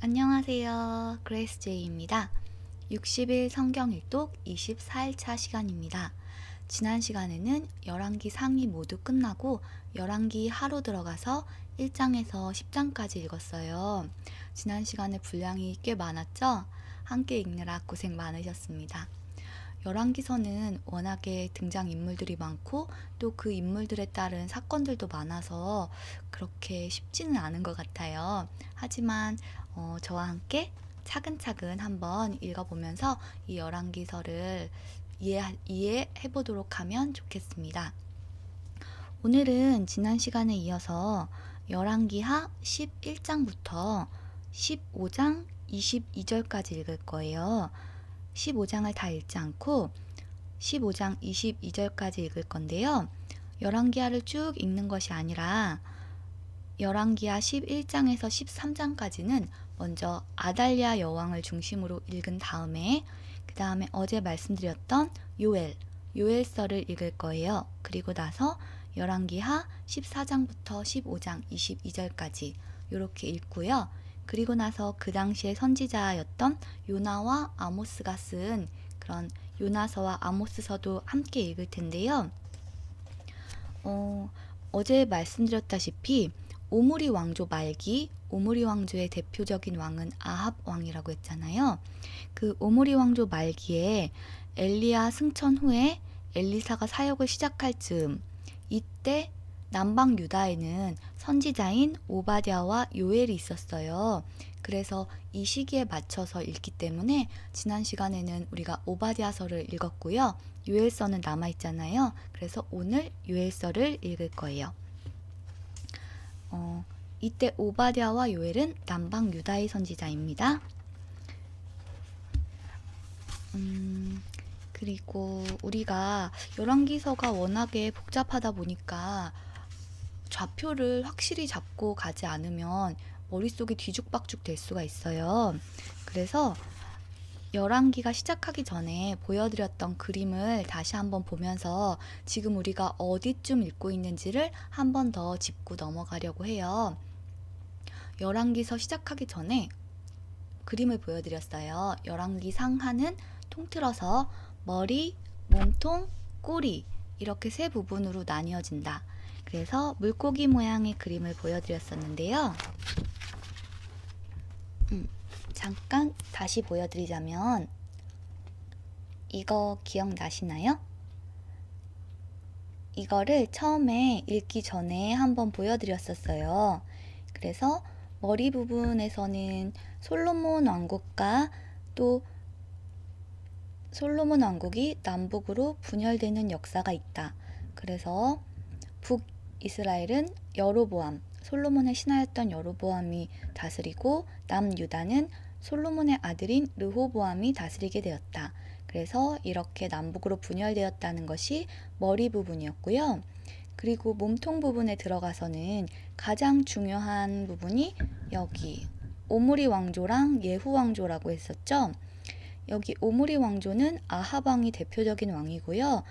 안녕하세요. 그레이스 제이입니다. 60일 성경 일독 24일차 시간입니다. 지난 시간에는 열왕기 상이 모두 끝나고 열왕기 하로 들어가서 1장에서 10장까지 읽었어요. 지난 시간에 분량이 꽤 많았죠? 함께 읽느라 고생 많으셨습니다. 열왕기서는 워낙에 등장인물들이 많고 또 그 인물들에 따른 사건들도 많아서 그렇게 쉽지는 않은 것 같아요. 하지만 저와 함께 차근차근 한번 읽어보면서 이 열왕기서를 이해해 보도록 하면 좋겠습니다. 오늘은 지난 시간에 이어서 열왕기하 11장부터 15장 22절까지 읽을 거예요. 15장을 다 읽지 않고 15장 22절까지 읽을 건데요. 열왕기하를 쭉 읽는 것이 아니라 열왕기하 11장에서 13장까지는 먼저 아달랴 여왕을 중심으로 읽은 다음에 그 다음에 어제 말씀드렸던 요엘서를 읽을 거예요. 그리고 나서 열왕기하 14장부터 15장 22절까지 이렇게 읽고요. 그리고 나서 그 당시에 선지자였던 요나와 아모스가 쓴 그런 요나서와 아모스서도 함께 읽을 텐데요. 어제 말씀드렸다시피 오므리 왕조 말기, 오므리 왕조의 대표적인 왕은 아합 왕이라고 했잖아요. 그 오므리 왕조 말기에 엘리야 승천 후에 엘리사가 사역을 시작할 즈음, 이때 남방 유다에는 선지자인 오바댜와 요엘이 있었어요. 그래서 이 시기에 맞춰서 읽기 때문에 지난 시간에는 우리가 오바댜서를 읽었고요. 요엘서는 남아있잖아요. 그래서 오늘 요엘서를 읽을 거예요. 이때 오바댜와 요엘은 남방 유다의 선지자입니다. 그리고 우리가 열왕기서가 워낙에 복잡하다 보니까 좌표를 확실히 잡고 가지 않으면 머릿속이 뒤죽박죽 될 수가 있어요. 그래서 열왕기가 시작하기 전에 보여드렸던 그림을 다시 한번 보면서 지금 우리가 어디쯤 읽고 있는지를 한 번 더 짚고 넘어가려고 해요. 열왕기서 시작하기 전에 그림을 보여드렸어요. 열왕기 상하는 통틀어서 머리, 몸통, 꼬리 이렇게 세 부분으로 나뉘어진다. 그래서 물고기 모양의 그림을 보여드렸었는데요. 잠깐 다시 보여드리자면 이거 기억나시나요? 이거를 처음에 읽기 전에 한번 보여드렸었어요. 그래서 머리 부분에서는 솔로몬 왕국과 또 솔로몬 왕국이 남북으로 분열되는 역사가 있다. 그래서 북이스라엘은 여로보암, 솔로몬의 신하였던 여로보암이 다스리고 남유다는 솔로몬의 아들인 르호보암이 다스리게 되었다. 그래서 이렇게 남북으로 분열되었다는 것이 머리 부분이었고요. 그리고 몸통 부분에 들어가서는 가장 중요한 부분이 여기 오므리 왕조랑 예후 왕조라고 했었죠. 여기 오므리 왕조는 아합 왕이 대표적인 왕이고요.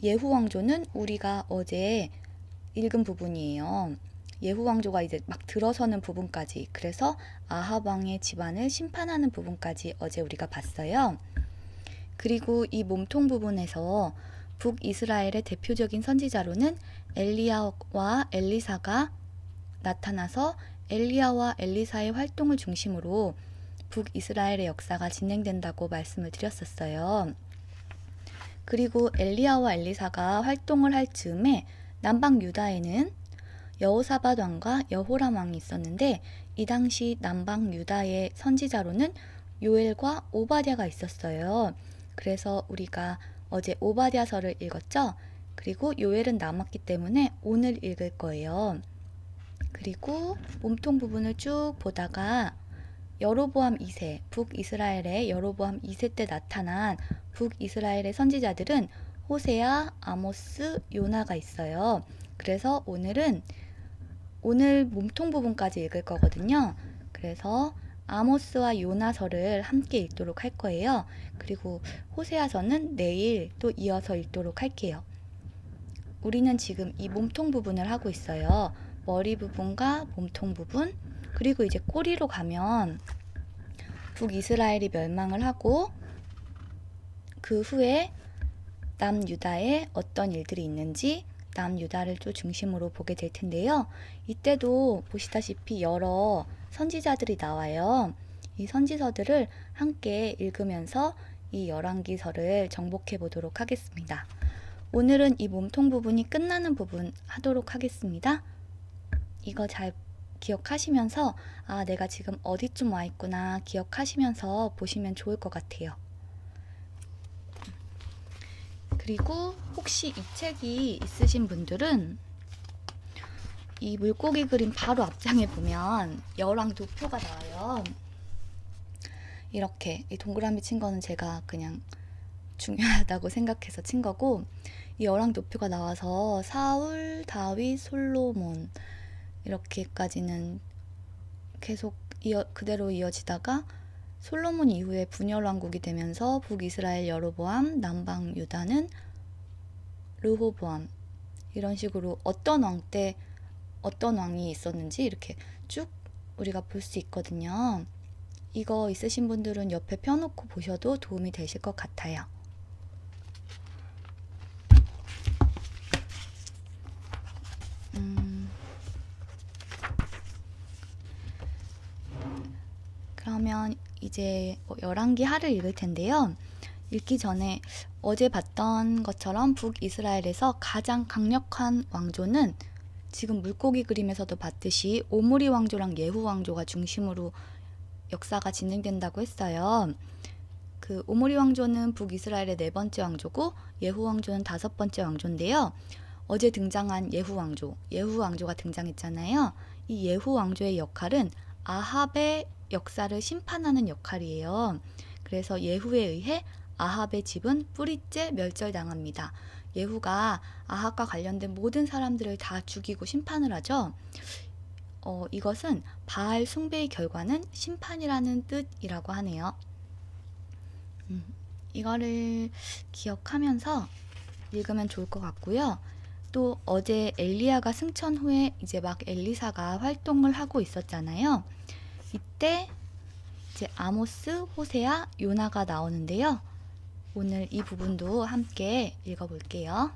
예후 왕조는 우리가 어제 읽은 부분이에요. 예후 왕조가 이제 막 들어서는 부분까지, 그래서 아합 왕의 집안을 심판하는 부분까지 어제 우리가 봤어요. 그리고 이 몸통 부분에서 북이스라엘의 대표적인 선지자로는 엘리야와 엘리사가 나타나서 엘리야와 엘리사의 활동을 중심으로 북이스라엘의 역사가 진행된다고 말씀을 드렸었어요. 그리고 엘리야와 엘리사가 활동을 할 즈음에 남방 유다에는 여호사밧 왕과 여호람 왕이 있었는데 이 당시 남방 유다의 선지자로는 요엘과 오바댜가 있었어요. 그래서 우리가 어제 오바댜서를 읽었죠. 그리고 요엘은 남았기 때문에 오늘 읽을 거예요. 그리고 몸통 부분을 쭉 보다가 여로보암 2세, 북이스라엘의 여로보암 2세 때 나타난 북이스라엘의 선지자들은 호세아, 아모스, 요나가 있어요. 그래서 오늘 몸통 부분까지 읽을 거거든요. 그래서 아모스와 요나서를 함께 읽도록 할 거예요. 그리고 호세아서는 내일 또 이어서 읽도록 할게요. 우리는 지금 이 몸통 부분을 하고 있어요. 머리 부분과 몸통 부분, 그리고 이제 꼬리로 가면 북이스라엘이 멸망을 하고 그 후에 남유다에 어떤 일들이 있는지 남유다를 또 중심으로 보게 될 텐데요. 이때도 보시다시피 여러 선지자들이 나와요. 이 선지서들을 함께 읽으면서 이 열왕기서를 정복해 보도록 하겠습니다. 오늘은 이 몸통 부분이 끝나는 부분 하도록 하겠습니다. 이거 잘 기억하시면서 내가 지금 어디쯤 와 있구나 기억하시면서 보시면 좋을 것 같아요. 그리고 혹시 이 책이 있으신 분들은 이 물고기 그림 바로 앞장에 보면 열왕 도표가 나와요. 이렇게 이 동그라미 친 거는 제가 그냥 중요하다고 생각해서 친 거고, 이 열왕 도표가 나와서 사울, 다윗, 솔로몬 이렇게까지는 계속 그대로 이어지다가 솔로몬 이후에 분열 왕국이 되면서 북이스라엘 여로보암, 남방 유다는 르호보암, 이런 식으로 어떤 왕 때 어떤 왕이 있었는지 이렇게 쭉 우리가 볼 수 있거든요. 이거 있으신 분들은 옆에 펴놓고 보셔도 도움이 되실 것 같아요. 그러면 이제 열왕기 하를 읽을 텐데요. 읽기 전에 어제 봤던 것처럼 북이스라엘에서 가장 강력한 왕조는 지금 물고기 그림에서도 봤듯이 오므리 왕조랑 예후 왕조가 중심으로 역사가 진행된다고 했어요. 그 오므리 왕조는 북이스라엘의 4번째 왕조고 예후 왕조는 5번째 왕조인데요. 어제 등장한 예후 왕조가 등장했잖아요. 이 예후 왕조의 역할은 아합의 역사를 심판하는 역할이에요. 그래서 예후에 의해 아합의 집은 뿌리째 멸절당합니다. 예후가 아합과 관련된 모든 사람들을 다 죽이고 심판을 하죠. 이것은 바알 숭배의 결과는 심판이라는 뜻이라고 하네요. 이거를 기억하면서 읽으면 좋을 것 같고요. 또 어제 엘리야가 승천 후에 이제 막 엘리사가 활동을 하고 있었잖아요. 이때 이제 아모스, 호세아, 요나가 나오는데요. 오늘 이 부분도 함께 읽어볼게요.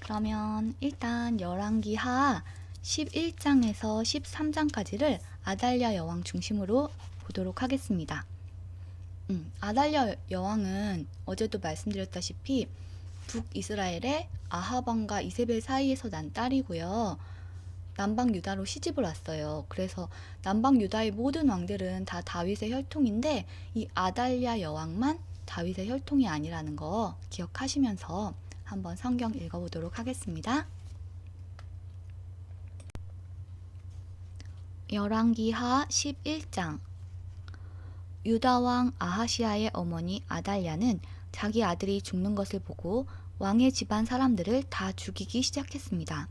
그러면 일단 열왕기 하 11장에서 13장까지를 아달랴 여왕 중심으로 보도록 하겠습니다. 아달랴 여왕은 어제도 말씀드렸다시피 북이스라엘의 아합 왕과 이세벨 사이에서 난 딸이고요. 남방 유다로 시집을 왔어요. 그래서 남방 유다의 모든 왕들은 다 다윗의 혈통인데 이 아달랴 여왕만 다윗의 혈통이 아니라는 거 기억하시면서 한번 성경 읽어보도록 하겠습니다. 열왕기하 11장. 유다왕 아하시아의 어머니 아달랴는 자기 아들이 죽는 것을 보고 왕의 집안 사람들을 다 죽이기 시작했습니다.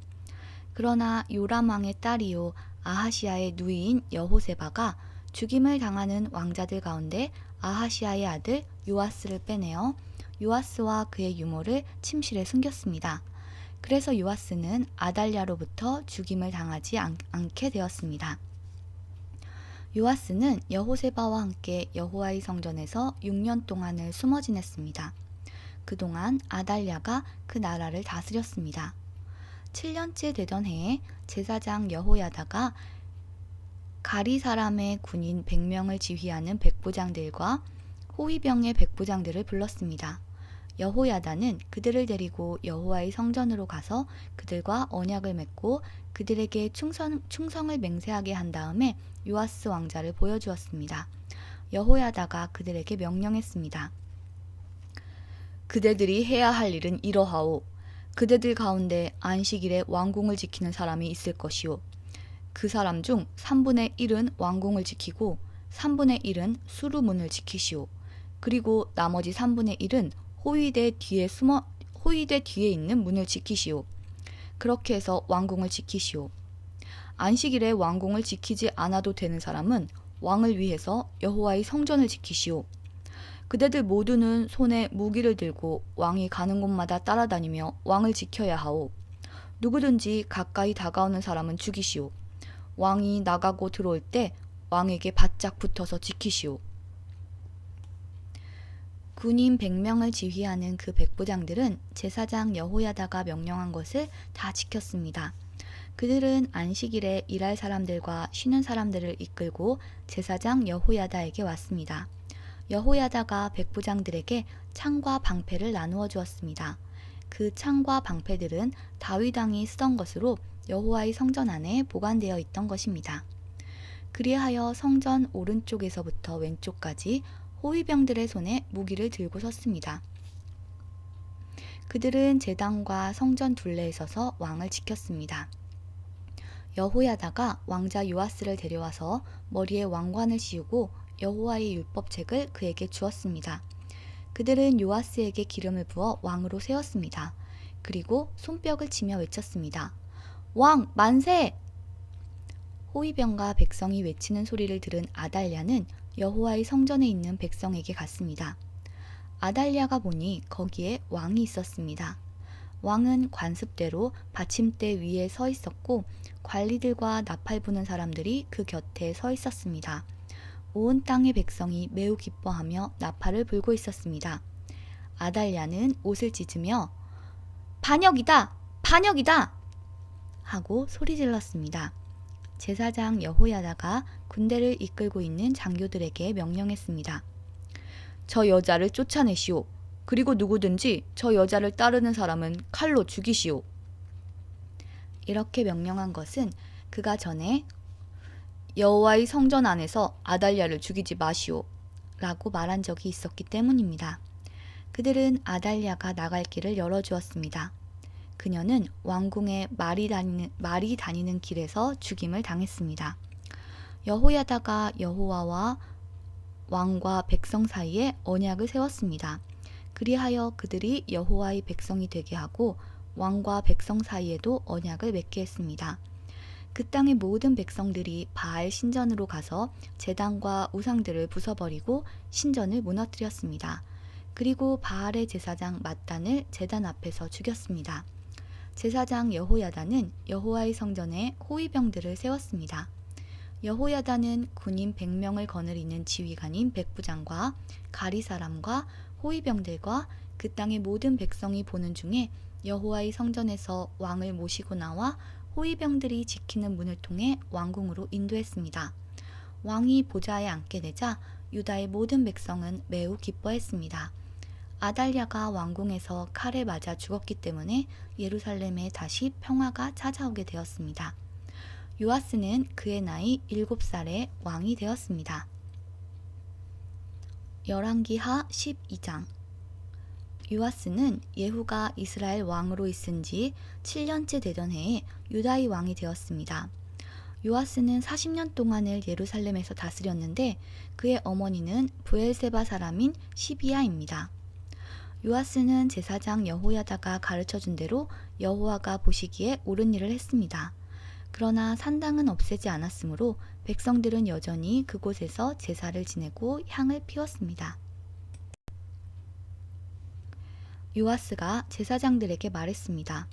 그러나 요람 왕의 딸이요 아하시아의 누이인 여호세바가 죽임을 당하는 왕자들 가운데 아하시아의 아들 요아스를 빼내어 요아스와 그의 유모를 침실에 숨겼습니다. 그래서 요아스는 아달랴로부터 죽임을 당하지 않게 되었습니다. 요아스는 여호세바와 함께 여호와의 성전에서 6년 동안을 숨어 지냈습니다. 그동안 아달랴가 그 나라를 다스렸습니다. 7년째 되던 해에 제사장 여호야다가 가리 사람의 군인 100명을 지휘하는 백부장들과 호위병의 백부장들을 불렀습니다. 여호야다는 그들을 데리고 여호와의 성전으로 가서 그들과 언약을 맺고 그들에게 충성을 맹세하게 한 다음에 요아스 왕자를 보여주었습니다. 여호야다가 그들에게 명령했습니다. 그대들이 해야 할 일은 이러하오. 그대들 가운데 안식일에 왕궁을 지키는 사람이 있을 것이오. 그 사람 중 3분의 1은 왕궁을 지키고 3분의 1은 수루문을 지키시오. 그리고 나머지 3분의 1은 호위대 뒤에 있는 문을 지키시오. 그렇게 해서 왕궁을 지키시오. 안식일에 왕궁을 지키지 않아도 되는 사람은 왕을 위해서 여호와의 성전을 지키시오. 그대들 모두는 손에 무기를 들고 왕이 가는 곳마다 따라다니며 왕을 지켜야 하오. 누구든지 가까이 다가오는 사람은 죽이시오. 왕이 나가고 들어올 때 왕에게 바짝 붙어서 지키시오. 군인 100명을 지휘하는 그 백부장들은 제사장 여호야다가 명령한 것을 다 지켰습니다. 그들은 안식일에 일할 사람들과 쉬는 사람들을 이끌고 제사장 여호야다에게 왔습니다. 여호야다가 백부장들에게 창과 방패를 나누어 주었습니다. 그 창과 방패들은 다윗 왕이 쓰던 것으로 여호와의 성전 안에 보관되어 있던 것입니다. 그리하여 성전 오른쪽에서부터 왼쪽까지 호위병들의 손에 무기를 들고 섰습니다. 그들은 제단과 성전 둘레에 서서 왕을 지켰습니다. 여호야다가 왕자 요아스를 데려와서 머리에 왕관을 씌우고 여호와의 율법책을 그에게 주었습니다. 그들은 요아스에게 기름을 부어 왕으로 세웠습니다. 그리고 손뼉을 치며 외쳤습니다. 왕 만세! 호위병과 백성이 외치는 소리를 들은 아달랴는 여호와의 성전에 있는 백성에게 갔습니다. 아달랴가 보니 거기에 왕이 있었습니다. 왕은 관습대로 받침대 위에 서 있었고 관리들과 나팔 부는 사람들이 그 곁에 서 있었습니다. 온 땅의 백성이 매우 기뻐하며 나팔을 불고 있었습니다. 아달랴는 옷을 찢으며 반역이다! 반역이다! 하고 소리질렀습니다. 제사장 여호야다가 군대를 이끌고 있는 장교들에게 명령했습니다. 저 여자를 쫓아내시오. 그리고 누구든지 저 여자를 따르는 사람은 칼로 죽이시오. 이렇게 명령한 것은 그가 전에 여호와의 성전 안에서 아달랴를 죽이지 마시오 라고 말한 적이 있었기 때문입니다. 그들은 아달랴가 나갈 길을 열어주었습니다. 그녀는 왕궁의 말이 다니는 길에서 죽임을 당했습니다. 여호야다가 여호와와 왕과 백성 사이에 언약을 세웠습니다. 그리하여 그들이 여호와의 백성이 되게 하고 왕과 백성 사이에도 언약을 맺게 했습니다. 그 땅의 모든 백성들이 바알 신전으로 가서 제단과 우상들을 부숴버리고 신전을 무너뜨렸습니다. 그리고 바알의 제사장 맏단을 제단 앞에서 죽였습니다. 제사장 여호야다는 여호와의 성전에 호위병들을 세웠습니다. 여호야다는 군인 100명을 거느리는 지휘관인 백부장과 가리 사람과 호위병들과 그 땅의 모든 백성이 보는 중에 여호와의 성전에서 왕을 모시고 나와 호위병들이 지키는 문을 통해 왕궁으로 인도했습니다. 왕이 보좌에 앉게 되자 유다의 모든 백성은 매우 기뻐했습니다. 아달랴가 왕궁에서 칼에 맞아 죽었기 때문에 예루살렘에 다시 평화가 찾아오게 되었습니다. 요아스는 그의 나이 7살에 왕이 되었습니다. 열왕기하 12장. 요아스는 예후가 이스라엘 왕으로 있은 지 7년째 되던 해에 유다의 왕이 되었습니다. 요아스는 40년 동안을 예루살렘에서 다스렸는데 그의 어머니는 브엘세바 사람인 시비야입니다. 요아스는 제사장 여호야다가 가르쳐준 대로 여호와가 보시기에 옳은 일을 했습니다. 그러나 산당은 없애지 않았으므로 백성들은 여전히 그곳에서 제사를 지내고 향을 피웠습니다. 요아스가 제사장들에게 말했습니다.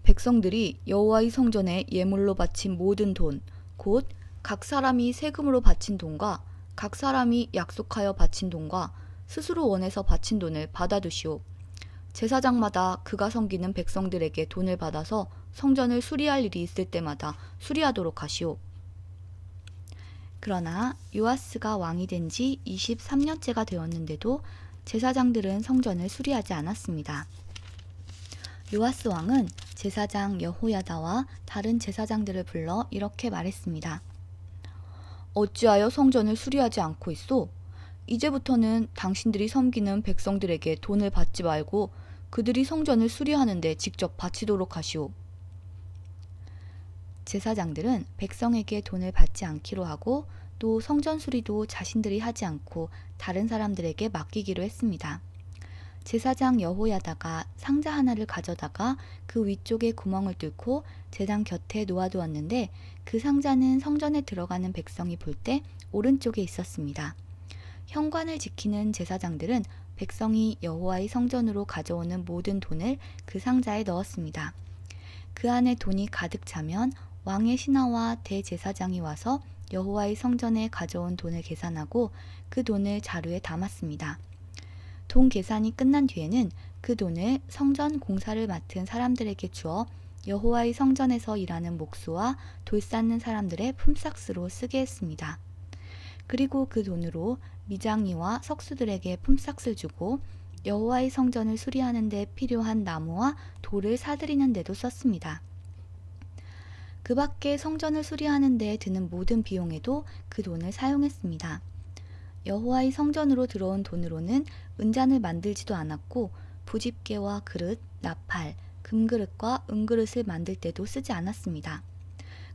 백성들이 여호와의 성전에 예물로 바친 모든 돈, 곧 각 사람이 세금으로 바친 돈과 각 사람이 약속하여 바친 돈과 스스로 원해서 바친 돈을 받아두시오. 제사장마다 그가 섬기는 백성들에게 돈을 받아서 성전을 수리할 일이 있을 때마다 수리하도록 하시오. 그러나 요아스가 왕이 된 지 23년째가 되었는데도 제사장들은 성전을 수리하지 않았습니다. 요아스 왕은 제사장 여호야다와 다른 제사장들을 불러 이렇게 말했습니다. 어찌하여 성전을 수리하지 않고 있소? 이제부터는 당신들이 섬기는 백성들에게 돈을 받지 말고 그들이 성전을 수리하는데 직접 바치도록 하시오. 제사장들은 백성에게 돈을 받지 않기로 하고 또 성전 수리도 자신들이 하지 않고 다른 사람들에게 맡기기로 했습니다. 제사장 여호야다가 상자 하나를 가져다가 그 위쪽에 구멍을 뚫고 제단 곁에 놓아두었는데 그 상자는 성전에 들어가는 백성이 볼 때 오른쪽에 있었습니다. 현관을 지키는 제사장들은 백성이 여호와의 성전으로 가져오는 모든 돈을 그 상자에 넣었습니다. 그 안에 돈이 가득 차면 왕의 신하와 대제사장이 와서 여호와의 성전에 가져온 돈을 계산하고 그 돈을 자루에 담았습니다. 돈 계산이 끝난 뒤에는 그 돈을 성전 공사를 맡은 사람들에게 주어 여호와의 성전에서 일하는 목수와 돌 쌓는 사람들의 품삯으로 쓰게 했습니다. 그리고 그 돈으로 미장이와 석수들에게 품삯을 주고 여호와의 성전을 수리하는 데 필요한 나무와 돌을 사들이는 데도 썼습니다. 그 밖에 성전을 수리하는 데 드는 모든 비용에도 그 돈을 사용했습니다. 여호와의 성전으로 들어온 돈으로는 은잔을 만들지도 않았고 부집개와 그릇, 나팔, 금그릇과 은그릇을 만들 때도 쓰지 않았습니다.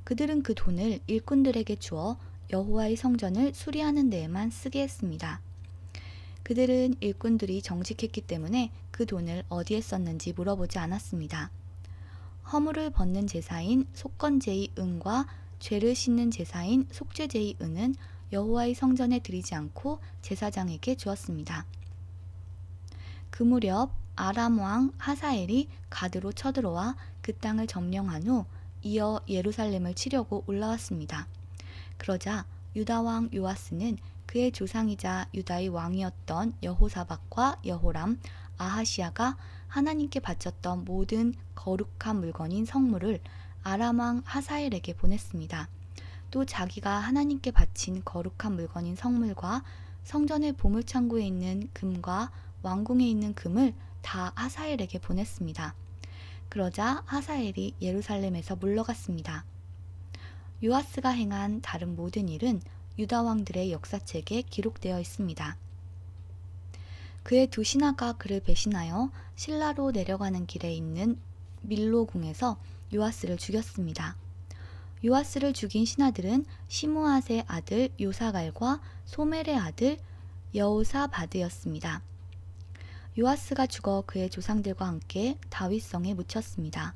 그들은 그 돈을 일꾼들에게 주어 여호와의 성전을 수리하는 데에만 쓰게 했습니다. 그들은 일꾼들이 정직했기 때문에 그 돈을 어디에 썼는지 물어보지 않았습니다. 허물을 벗는 제사인 속건제의 은과 죄를 씻는 제사인 속죄제의 은은 여호와의 성전에 드리지 않고 제사장에게 주었습니다. 그 무렵 아람 왕 하사엘이 가드로 쳐들어와 그 땅을 점령한 후 이어 예루살렘을 치려고 올라왔습니다. 그러자 유다 왕 요아스는 그의 조상이자 유다의 왕이었던 여호사밧과 여호람, 아하시야가 하나님께 바쳤던 모든 거룩한 물건인 성물을 아람 왕 하사엘에게 보냈습니다. 또 자기가 하나님께 바친 거룩한 물건인 성물과 성전의 보물창고에 있는 금과 왕궁에 있는 금을 다 하사엘에게 보냈습니다. 그러자 하사엘이 예루살렘에서 물러갔습니다. 요아스가 행한 다른 모든 일은 유다 왕들의 역사책에 기록되어 있습니다. 그의 두 신하가 그를 배신하여 실라로 내려가는 길에 있는 밀로궁에서 요아스를 죽였습니다. 요아스를 죽인 신하들은 시므앗의 아들 요사갈과 소멜의 아들 여호사바드였습니다. 요아스가 죽어 그의 조상들과 함께 다윗성에 묻혔습니다.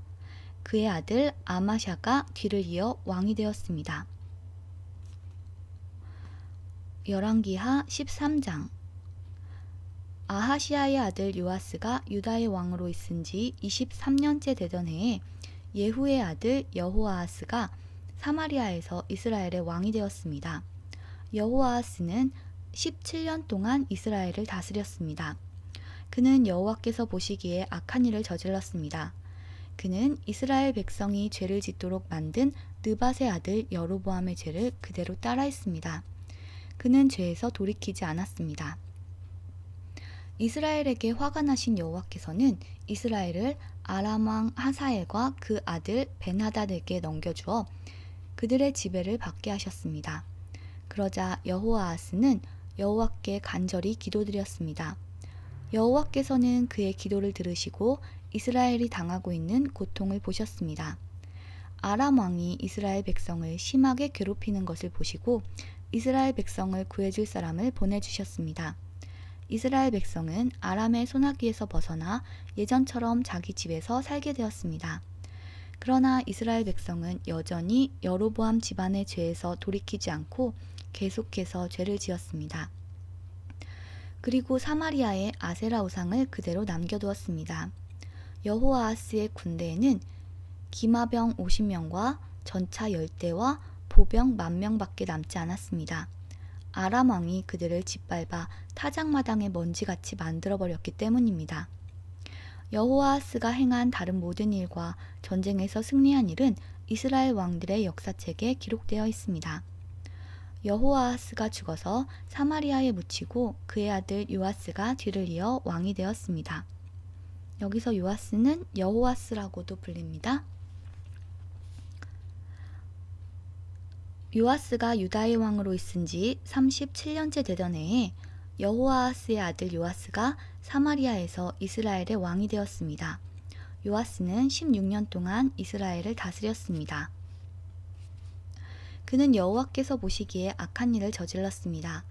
그의 아들 아마샤가 뒤를 이어 왕이 되었습니다. 열왕기하 13장. 아하시야의 아들 요아스가 유다의 왕으로 있은 지 23년째 되던 해에 예후의 아들 여호아하스가 사마리아에서 이스라엘의 왕이 되었습니다. 여호아하스는 17년 동안 이스라엘을 다스렸습니다. 그는 여호와께서 보시기에 악한 일을 저질렀습니다. 그는 이스라엘 백성이 죄를 짓도록 만든 느밧의 아들 여로보암의 죄를 그대로 따라했습니다. 그는 죄에서 돌이키지 않았습니다. 이스라엘에게 화가 나신 여호와께서는 이스라엘을 아람 왕 하사엘과 그 아들 벤하닷에게 넘겨주어 그들의 지배를 받게 하셨습니다. 그러자 여호아하스는 여호와께 간절히 기도드렸습니다. 여호와께서는 그의 기도를 들으시고 이스라엘이 당하고 있는 고통을 보셨습니다. 아람 왕이 이스라엘 백성을 심하게 괴롭히는 것을 보시고 이스라엘 백성을 구해줄 사람을 보내주셨습니다. 이스라엘 백성은 아람의 손아귀에서 벗어나 예전처럼 자기 집에서 살게 되었습니다. 그러나 이스라엘 백성은 여전히 여로보암 집안의 죄에서 돌이키지 않고 계속해서 죄를 지었습니다. 그리고 사마리아의 아세라 우상을 그대로 남겨두었습니다. 여호아하스의 군대에는 기마병 50명과 전차 10대와 보병 10,000명밖에 남지 않았습니다. 아람 왕이 그들을 짓밟아 타작마당의 먼지같이 만들어버렸기 때문입니다. 여호아하스가 행한 다른 모든 일과 전쟁에서 승리한 일은 이스라엘 왕들의 역사책에 기록되어 있습니다. 여호아하스가 죽어서 사마리아에 묻히고 그의 아들 요아스가 뒤를 이어 왕이 되었습니다. 여기서 요아스는 여호아스라고도 불립니다. 요아스가 유다의 왕으로 있은 지 37년째 되던 해에 여호아하스의 아들 요아스가 사마리아에서 이스라엘의 왕이 되었습니다. 요아스는 16년 동안 이스라엘을 다스렸습니다. 그는 여호와께서 보시기에 악한 일을 저질렀습니다.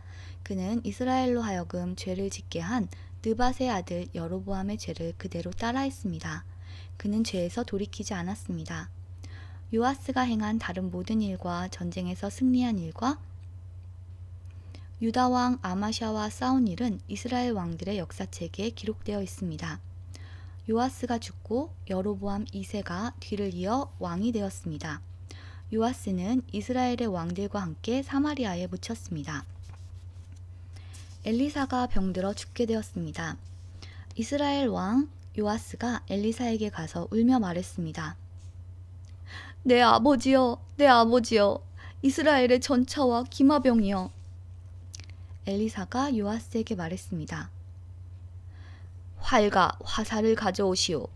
그는 이스라엘로 하여금 죄를 짓게 한 느밧의 아들 여로보암의 죄를 그대로 따라했습니다. 그는 죄에서 돌이키지 않았습니다. 요아스가 행한 다른 모든 일과 전쟁에서 승리한 일과 유다 왕 아마샤와 싸운 일은 이스라엘 왕들의 역사책에 기록되어 있습니다. 요아스가 죽고 여로보암 2세가 뒤를 이어 왕이 되었습니다. 요아스는 이스라엘의 왕들과 함께 사마리아에 묻혔습니다. 엘리사가 병들어 죽게 되었습니다. 이스라엘 왕 요아스가 엘리사에게 가서 울며 말했습니다. 내 아버지여, 내 아버지여, 이스라엘의 전차와 기마병이여. 엘리사가 요아스에게 말했습니다. 활과 화살을 가져오시오.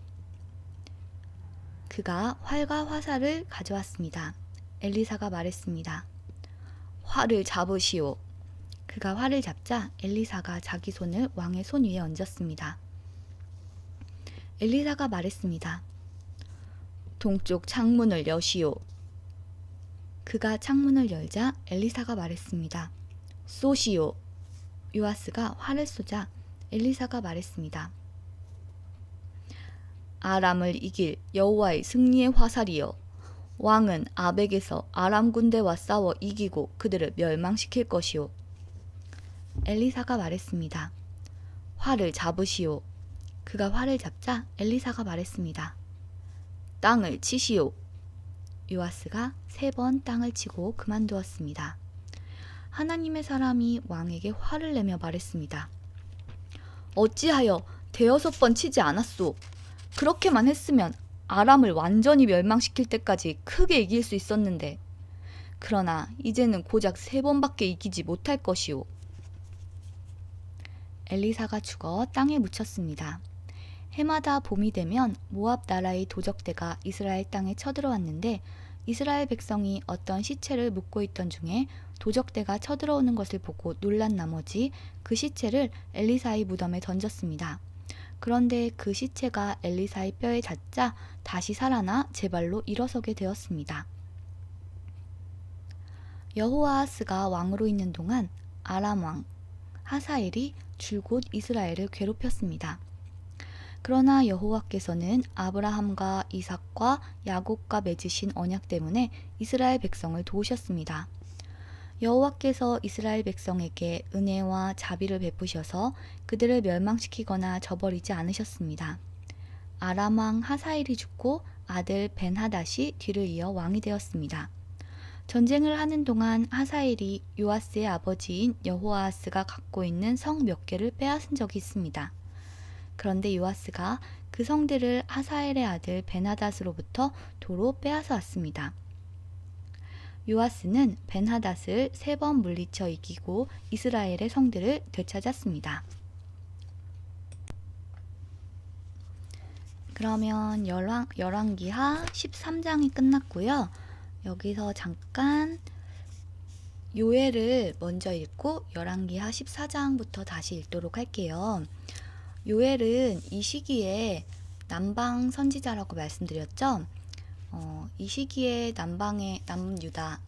그가 활과 화살을 가져왔습니다. 엘리사가 말했습니다. 활을 잡으시오. 그가 활을 잡자 엘리사가 자기 손을 왕의 손 위에 얹었습니다. 엘리사가 말했습니다. 동쪽 창문을 여시오. 그가 창문을 열자 엘리사가 말했습니다. 쏘시오. 요아스가 활을 쏘자 엘리사가 말했습니다. 아람을 이길 여호와의 승리의 화살이여. 왕은 아벡에서 아람 군대와 싸워 이기고 그들을 멸망시킬 것이오. 엘리사가 말했습니다. 활을 잡으시오. 그가 활을 잡자 엘리사가 말했습니다. 땅을 치시오. 요아스가 3번 땅을 치고 그만두었습니다. 하나님의 사람이 왕에게 화를 내며 말했습니다. 어찌하여 5번 치지 않았소? 그렇게만 했으면 아람을 완전히 멸망시킬 때까지 크게 이길 수 있었는데, 그러나 이제는 고작 3번밖에 이기지 못할 것이오. 엘리사가 죽어 땅에 묻혔습니다. 해마다 봄이 되면 모압 나라의 도적대가 이스라엘 땅에 쳐들어왔는데 이스라엘 백성이 어떤 시체를 묻고 있던 중에 도적대가 쳐들어오는 것을 보고 놀란 나머지 그 시체를 엘리사의 무덤에 던졌습니다. 그런데 그 시체가 엘리사의 뼈에 닿자 다시 살아나 제 발로 일어서게 되었습니다. 여호아하스가 왕으로 있는 동안 아람 왕 하사엘이 줄곧 이스라엘을 괴롭혔습니다. 그러나 여호와께서는 아브라함과 이삭과 야곱과 맺으신 언약 때문에 이스라엘 백성을 도우셨습니다. 여호와께서 이스라엘 백성에게 은혜와 자비를 베푸셔서 그들을 멸망시키거나 저버리지 않으셨습니다. 아람 왕 하사엘이 죽고 아들 벤하닷이 뒤를 이어 왕이 되었습니다. 전쟁을 하는 동안 하사엘이 요아스의 아버지인 여호아하스가 갖고 있는 성 몇 개를 빼앗은 적이 있습니다. 그런데 요아스가 그 성들을 하사엘의 아들 벤하닷으로부터 도로 빼앗아 왔습니다. 요아스는 벤하닷을 3번 물리쳐 이기고 이스라엘의 성들을 되찾았습니다. 그러면 열왕기하 13장이 끝났고요. 여기서 잠깐 요엘을 먼저 읽고 열왕기하 14장부터 다시 읽도록 할게요. 요엘은 이 시기에 남방 선지자라고 말씀드렸죠. 이 시기에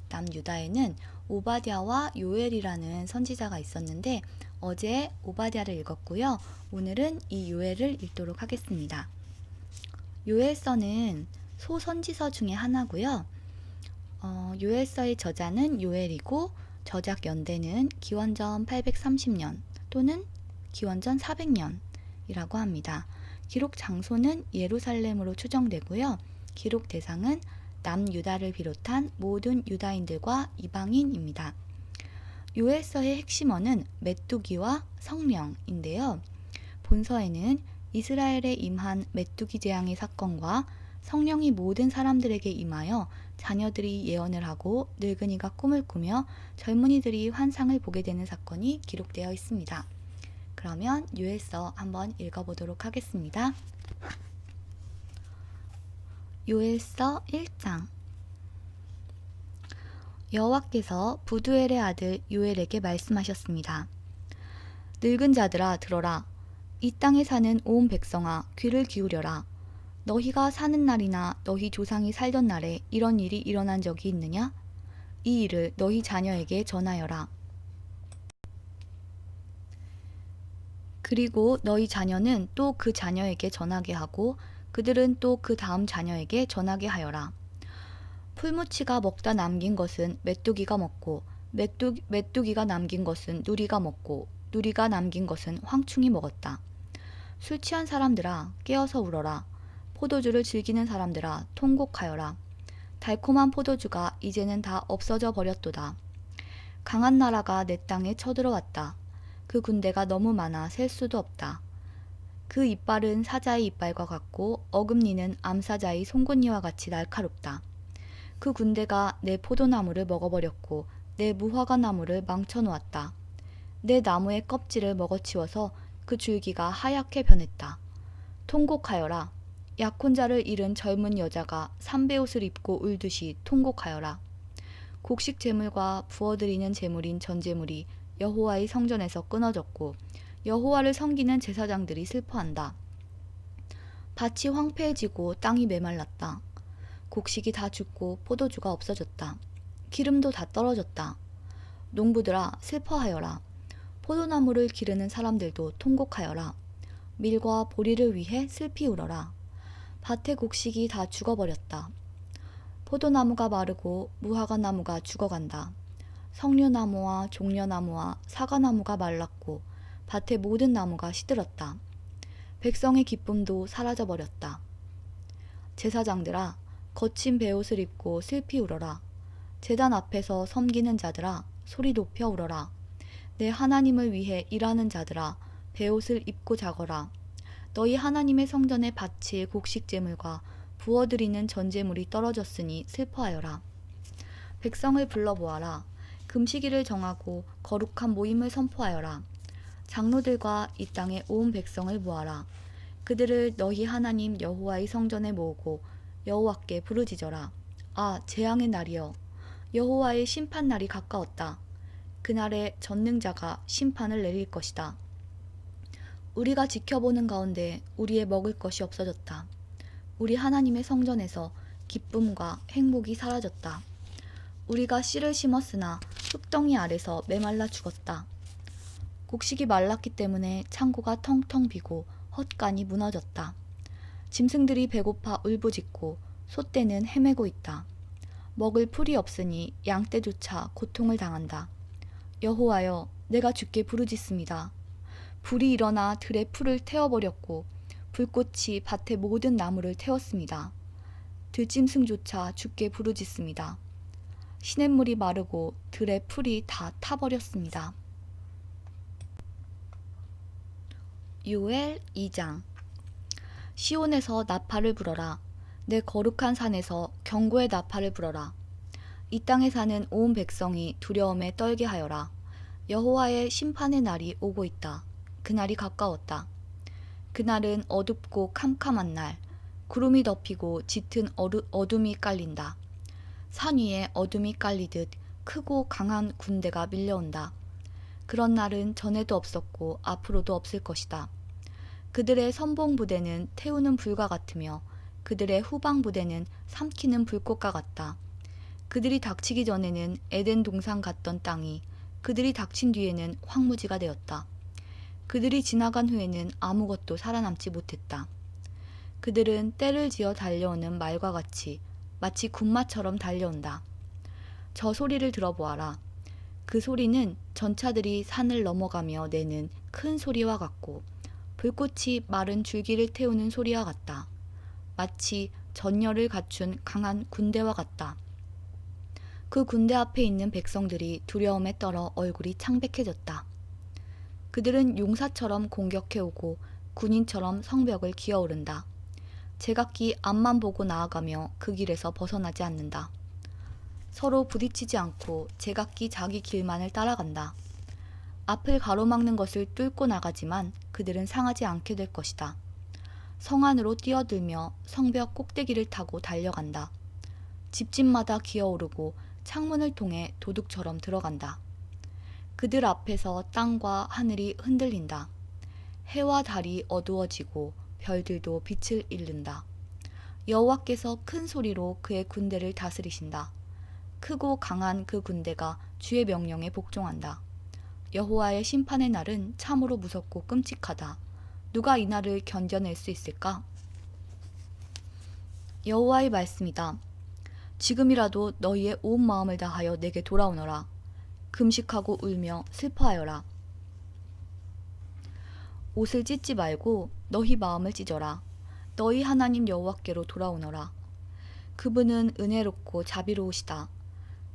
남유다에는 오바댜와 요엘이라는 선지자가 있었는데 어제 오바댜를 읽었고요. 오늘은 이 요엘을 읽도록 하겠습니다. 요엘서는 소선지서 중에 하나고요. 요엘서의 저자는 요엘이고 저작 연대는 기원전 830년 또는 기원전 400년이라고 합니다. 기록 장소는 예루살렘으로 추정되고요. 기록 대상은 남유다를 비롯한 모든 유다인들과 이방인입니다. 요엘서의 핵심어는 메뚜기와 성령인데요. 본서에는 이스라엘에 임한 메뚜기 재앙의 사건과 성령이 모든 사람들에게 임하여 자녀들이 예언을 하고 늙은이가 꿈을 꾸며 젊은이들이 환상을 보게 되는 사건이 기록되어 있습니다. 그러면 요엘서 한번 읽어보도록 하겠습니다. 요엘서 1장. 여호와께서 부두엘의 아들 요엘에게 말씀하셨습니다. 늙은 자들아 들어라. 이 땅에 사는 온 백성아 귀를 기울여라. 너희가 사는 날이나 너희 조상이 살던 날에 이런 일이 일어난 적이 있느냐? 이 일을 너희 자녀에게 전하여라. 그리고 너희 자녀는 또 그 자녀에게 전하게 하고 그들은 또 그 다음 자녀에게 전하게 하여라. 풀무치가 먹다 남긴 것은 메뚜기가 먹고 메뚜기가 남긴 것은 누리가 먹고 누리가 남긴 것은 황충이 먹었다. 술 취한 사람들아 깨어서 울어라. 포도주를 즐기는 사람들아 통곡하여라. 달콤한 포도주가 이제는 다 없어져 버렸도다. 강한 나라가 내 땅에 쳐들어왔다. 그 군대가 너무 많아 셀 수도 없다. 그 이빨은 사자의 이빨과 같고 어금니는 암사자의 송곳니와 같이 날카롭다. 그 군대가 내 포도나무를 먹어버렸고 내 무화과나무를 망쳐놓았다. 내 나무의 껍질을 먹어치워서 그 줄기가 하얗게 변했다. 통곡하여라. 약혼자를 잃은 젊은 여자가 삼배옷을 입고 울듯이 통곡하여라. 곡식 제물과 부어드리는 제물인 전제물이 여호와의 성전에서 끊어졌고 여호와를 섬기는 제사장들이 슬퍼한다. 밭이 황폐해지고 땅이 메말랐다. 곡식이 다 죽고 포도주가 없어졌다. 기름도 다 떨어졌다. 농부들아 슬퍼하여라. 포도나무를 기르는 사람들도 통곡하여라. 밀과 보리를 위해 슬피 울어라. 밭의 곡식이 다 죽어버렸다. 포도나무가 마르고 무화과나무가 죽어간다. 석류나무와 종려나무와 사과나무가 말랐고 밭의 모든 나무가 시들었다. 백성의 기쁨도 사라져버렸다. 제사장들아 거친 베옷을 입고 슬피 울어라. 제단 앞에서 섬기는 자들아 소리 높여 울어라. 내 하나님을 위해 일하는 자들아 베옷을 입고 자거라. 너희 하나님의 성전에 바칠 곡식제물과 부어드리는 전제물이 떨어졌으니 슬퍼하여라. 백성을 불러보아라. 금식일을 정하고 거룩한 모임을 선포하여라. 장로들과 이 땅의 온 백성을 모아라. 그들을 너희 하나님 여호와의 성전에 모으고 여호와께 부르짖어라. 아 재앙의 날이여. 여호와의 심판날이 가까웠다. 그날에 전능자가 심판을 내릴 것이다. 우리가 지켜보는 가운데 우리의 먹을 것이 없어졌다. 우리 하나님의 성전에서 기쁨과 행복이 사라졌다. 우리가 씨를 심었으나 흙덩이 아래서 메말라 죽었다. 곡식이 말랐기 때문에 창고가 텅텅 비고 헛간이 무너졌다. 짐승들이 배고파 울부짖고 소떼는 헤매고 있다. 먹을 풀이 없으니 양떼조차 고통을 당한다. 여호와여, 내가 주께 부르짖습니다. 불이 일어나 들의 풀을 태워버렸고 불꽃이 밭의 모든 나무를 태웠습니다. 들짐승조차 주께 부르짖습니다. 시냇물이 마르고 들의 풀이 다 타버렸습니다. 요엘 2장. 시온에서 나팔을 불어라. 내 거룩한 산에서 경고의 나팔을 불어라. 이 땅에 사는 온 백성이 두려움에 떨게 하여라. 여호와의 심판의 날이 오고 있다. 그날이 가까웠다. 그날은 어둡고 캄캄한 날, 구름이 덮이고 짙은 어둠이 깔린다. 산 위에 어둠이 깔리듯 크고 강한 군대가 밀려온다. 그런 날은 전에도 없었고 앞으로도 없을 것이다. 그들의 선봉 부대는 태우는 불과 같으며 그들의 후방 부대는 삼키는 불꽃과 같다. 그들이 닥치기 전에는 에덴 동산 같던 땅이 그들이 닥친 뒤에는 황무지가 되었다. 그들이 지나간 후에는 아무것도 살아남지 못했다. 그들은 떼를 지어 달려오는 말과 같이 마치 군마처럼 달려온다. 저 소리를 들어보아라. 그 소리는 전차들이 산을 넘어가며 내는 큰 소리와 같고 불꽃이 마른 줄기를 태우는 소리와 같다. 마치 전열을 갖춘 강한 군대와 같다. 그 군대 앞에 있는 백성들이 두려움에 떨어 얼굴이 창백해졌다. 그들은 용사처럼 공격해오고 군인처럼 성벽을 기어오른다. 제각기 앞만 보고 나아가며 그 길에서 벗어나지 않는다. 서로 부딪히지 않고 제각기 자기 길만을 따라간다. 앞을 가로막는 것을 뚫고 나가지만 그들은 상하지 않게 될 것이다. 성 안으로 뛰어들며 성벽 꼭대기를 타고 달려간다. 집집마다 기어오르고 창문을 통해 도둑처럼 들어간다. 그들 앞에서 땅과 하늘이 흔들린다. 해와 달이 어두워지고 별들도 빛을 잃는다. 여호와께서 큰 소리로 그의 군대를 다스리신다. 크고 강한 그 군대가 주의 명령에 복종한다. 여호와의 심판의 날은 참으로 무섭고 끔찍하다. 누가 이 날을 견뎌낼 수 있을까? 여호와의 말씀이다. 지금이라도 너희의 온 마음을 다하여 내게 돌아오너라. 금식하고 울며 슬퍼하여라. 옷을 찢지 말고 너희 마음을 찢어라. 너희 하나님 여호와께로 돌아오너라. 그분은 은혜롭고 자비로우시다.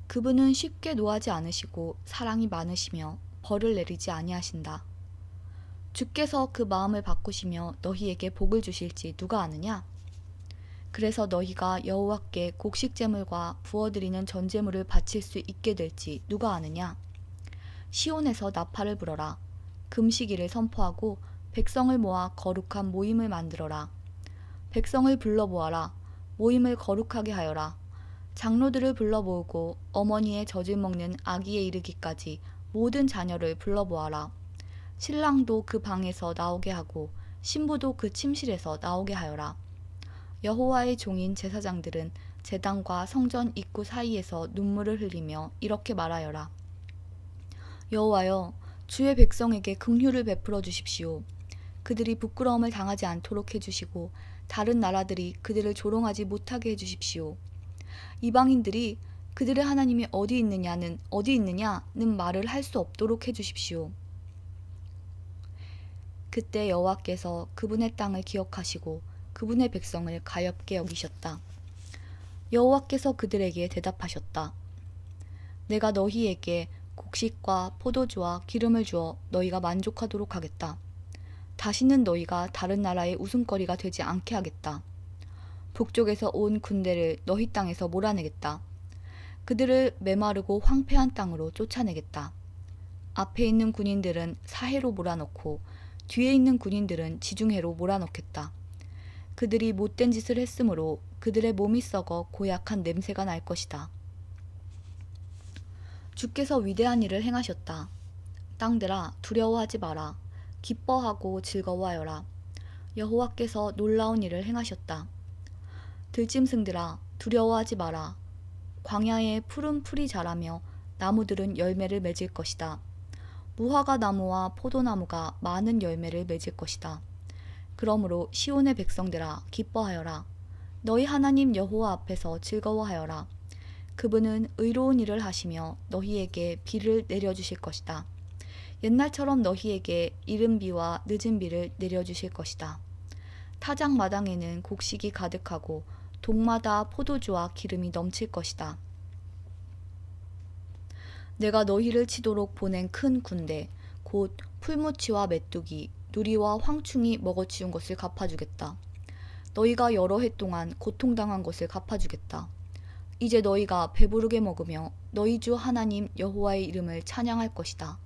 그분은 쉽게 노하지 않으시고 사랑이 많으시며 벌을 내리지 아니하신다. 주께서 그 마음을 바꾸시며 너희에게 복을 주실지 누가 아느냐? 그래서 너희가 여호와께 곡식제물과 부어드리는 전제물을 바칠 수 있게 될지 누가 아느냐? 시온에서 나팔을 불어라. 금식일을 선포하고 백성을 모아 거룩한 모임을 만들어라. 백성을 불러보아라. 모임을 거룩하게 하여라. 장로들을 불러 모으고 어머니의 젖을 먹는 아기에 이르기까지 모든 자녀를 불러보아라. 신랑도 그 방에서 나오게 하고 신부도 그 침실에서 나오게 하여라. 여호와의 종인 제사장들은 제단과 성전 입구 사이에서 눈물을 흘리며 이렇게 말하여라. 여호와여, 주의 백성에게 긍휼을 베풀어 주십시오. 그들이 부끄러움을 당하지 않도록 해주시고 다른 나라들이 그들을 조롱하지 못하게 해주십시오. 이방인들이 그들의 하나님이 어디 있느냐는 말을 할 수 없도록 해주십시오. 그때 여호와께서 그분의 땅을 기억하시고 그분의 백성을 가엾게 여기셨다. 여호와께서 그들에게 대답하셨다. 내가 너희에게 곡식과 포도주와 기름을 주어 너희가 만족하도록 하겠다. 다시는 너희가 다른 나라의 웃음거리가 되지 않게 하겠다. 북쪽에서 온 군대를 너희 땅에서 몰아내겠다. 그들을 메마르고 황폐한 땅으로 쫓아내겠다. 앞에 있는 군인들은 사해로 몰아넣고 뒤에 있는 군인들은 지중해로 몰아넣겠다. 그들이 못된 짓을 했으므로 그들의 몸이 썩어 고약한 냄새가 날 것이다. 주께서 위대한 일을 행하셨다. 땅들아, 두려워하지 마라. 기뻐하고 즐거워하여라. 여호와께서 놀라운 일을 행하셨다. 들짐승들아, 두려워하지 마라. 광야에 푸른 풀이 자라며 나무들은 열매를 맺을 것이다. 무화과 나무와 포도나무가 많은 열매를 맺을 것이다. 그러므로 시온의 백성들아, 기뻐하여라. 너희 하나님 여호와 앞에서 즐거워하여라. 그분은 의로운 일을 하시며 너희에게 비를 내려주실 것이다. 옛날처럼 너희에게 이른 비와 늦은 비를 내려주실 것이다. 타작 마당에는 곡식이 가득하고 동마다 포도주와 기름이 넘칠 것이다. 내가 너희를 치도록 보낸 큰 군대, 곧 풀무치와 메뚜기, 누리와 황충이 먹어치운 것을 갚아주겠다. 너희가 여러 해 동안 고통당한 것을 갚아주겠다. 이제 너희가 배부르게 먹으며 너희 주 하나님 여호와의 이름을 찬양할 것이다.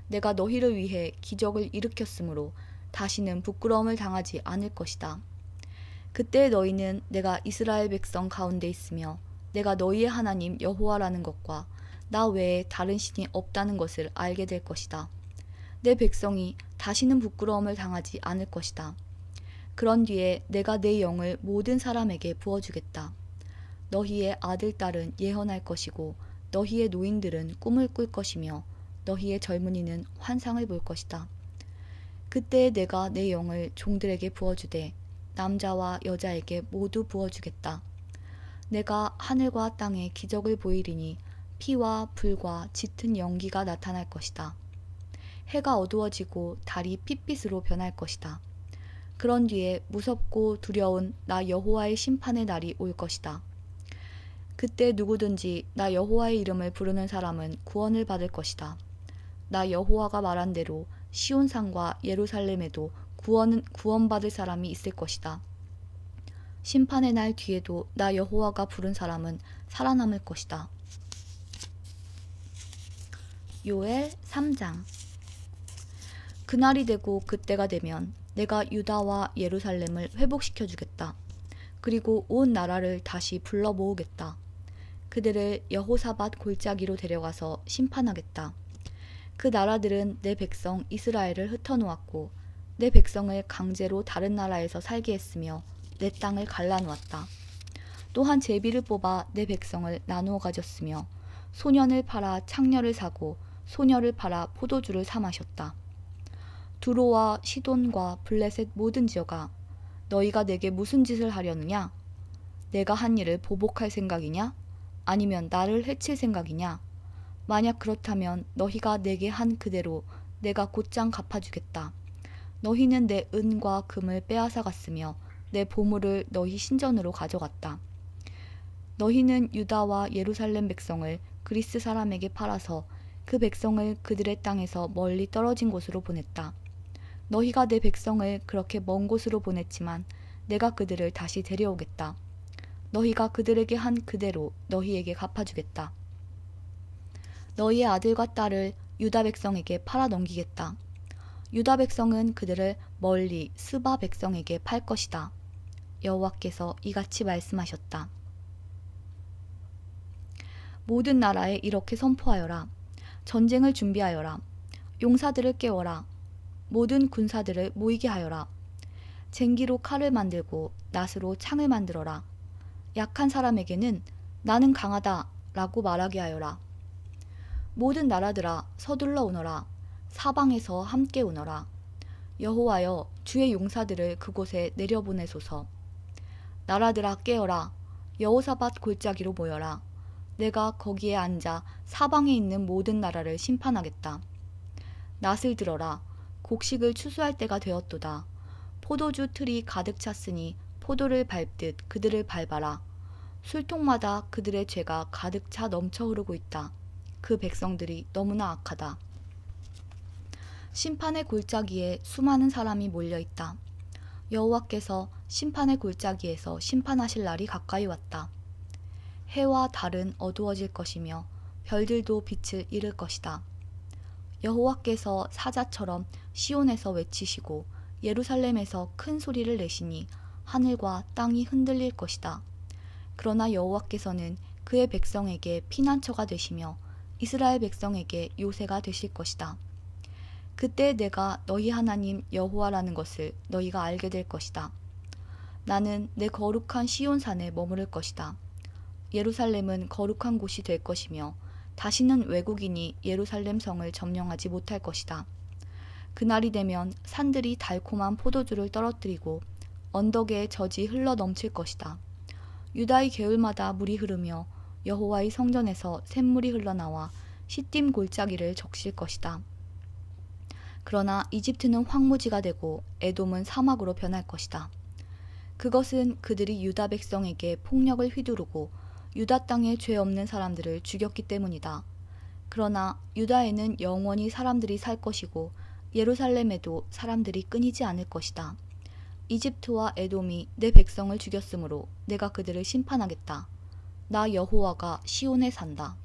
내가 너희를 위해 기적을 일으켰으므로 다시는 부끄러움을 당하지 않을 것이다. 그때 너희는 내가 이스라엘 백성 가운데 있으며 내가 너희의 하나님 여호와라는 것과 나 외에 다른 신이 없다는 것을 알게 될 것이다. 내 백성이 다시는 부끄러움을 당하지 않을 것이다. 그런 뒤에 내가 내 영을 모든 사람에게 부어주겠다. 너희의 아들, 딸은 예언할 것이고 너희의 노인들은 꿈을 꿀 것이며 너희의 젊은이는 환상을 볼 것이다. 그때 내가 내 영을 종들에게 부어주되 남자와 여자에게 모두 부어주겠다. 내가 하늘과 땅에 기적을 보이리니 피와 불과 짙은 연기가 나타날 것이다. 해가 어두워지고 달이 핏빛으로 변할 것이다. 그런 뒤에 무섭고 두려운 나 여호와의 심판의 날이 올 것이다. 그때 누구든지 나 여호와의 이름을 부르는 사람은 구원을 받을 것이다. 나 여호와가 말한 대로 시온산과 예루살렘에도 구원받을 사람이 있을 것이다. 심판의 날 뒤에도 나 여호와가 부른 사람은 살아남을 것이다. 요엘 3장. 그날이 되고 그때가 되면 내가 유다와 예루살렘을 회복시켜 주겠다. 그리고 온 나라를 다시 불러 모으겠다. 그들을 여호사밧 골짜기로 데려가서 심판하겠다. 그 나라들은 내 백성 이스라엘을 흩어놓았고 내 백성을 강제로 다른 나라에서 살게 했으며 내 땅을 갈라놓았다. 또한 제비를 뽑아 내 백성을 나누어 가졌으며 소년을 팔아 창녀를 사고 소녀를 팔아 포도주를 사 마셨다. 두로와 시돈과 블레셋 모든 지역아, 너희가 내게 무슨 짓을 하려느냐? 내가 한 일을 보복할 생각이냐? 아니면 나를 해칠 생각이냐? 만약 그렇다면 너희가 내게 한 그대로 내가 곧장 갚아주겠다. 너희는 내 은과 금을 빼앗아 갔으며 내 보물을 너희 신전으로 가져갔다. 너희는 유다와 예루살렘 백성을 그리스 사람에게 팔아서 그 백성을 그들의 땅에서 멀리 떨어진 곳으로 보냈다. 너희가 내 백성을 그렇게 먼 곳으로 보냈지만 내가 그들을 다시 데려오겠다. 너희가 그들에게 한 그대로 너희에게 갚아주겠다. 너희의 아들과 딸을 유다 백성에게 팔아 넘기겠다. 유다 백성은 그들을 멀리 스바 백성에게 팔 것이다. 여호와께서 이같이 말씀하셨다. 모든 나라에 이렇게 선포하여라. 전쟁을 준비하여라. 용사들을 깨워라. 모든 군사들을 모이게 하여라. 쟁기로 칼을 만들고 낫으로 창을 만들어라. 약한 사람에게는 나는 강하다 라고 말하게 하여라. 모든 나라들아 서둘러 오너라. 사방에서 함께 오너라. 여호와여 주의 용사들을 그곳에 내려보내소서. 나라들아 깨어라. 여호사밧 골짜기로 모여라. 내가 거기에 앉아 사방에 있는 모든 나라를 심판하겠다. 낫을 들어라. 곡식을 추수할 때가 되었도다. 포도주 틀이 가득 찼으니 포도를 밟듯 그들을 밟아라. 술통마다 그들의 죄가 가득 차 넘쳐 흐르고 있다. 그 백성들이 너무나 악하다. 심판의 골짜기에 수많은 사람이 몰려있다. 여호와께서 심판의 골짜기에서 심판하실 날이 가까이 왔다. 해와 달은 어두워질 것이며 별들도 빛을 잃을 것이다. 여호와께서 사자처럼 시온에서 외치시고 예루살렘에서 큰 소리를 내시니 하늘과 땅이 흔들릴 것이다. 그러나 여호와께서는 그의 백성에게 피난처가 되시며 이스라엘 백성에게 요새가 되실 것이다. 그때 내가 너희 하나님 여호와라는 것을 너희가 알게 될 것이다. 나는 내 거룩한 시온산에 머무를 것이다. 예루살렘은 거룩한 곳이 될 것이며 다시는 외국인이 예루살렘 성을 점령하지 못할 것이다. 그날이 되면 산들이 달콤한 포도주를 떨어뜨리고 언덕에 젖이 흘러 넘칠 것이다. 유다의 개울마다 물이 흐르며 여호와의 성전에서 샘물이 흘러나와 시딤 골짜기를 적실 것이다. 그러나 이집트는 황무지가 되고 에돔은 사막으로 변할 것이다. 그것은 그들이 유다 백성에게 폭력을 휘두르고 유다 땅에 죄 없는 사람들을 죽였기 때문이다. 그러나 유다에는 영원히 사람들이 살 것이고 예루살렘에도 사람들이 끊이지 않을 것이다. 이집트와 에돔이 내 백성을 죽였으므로 내가 그들을 심판하겠다. 나 여호와가 시온에 산다.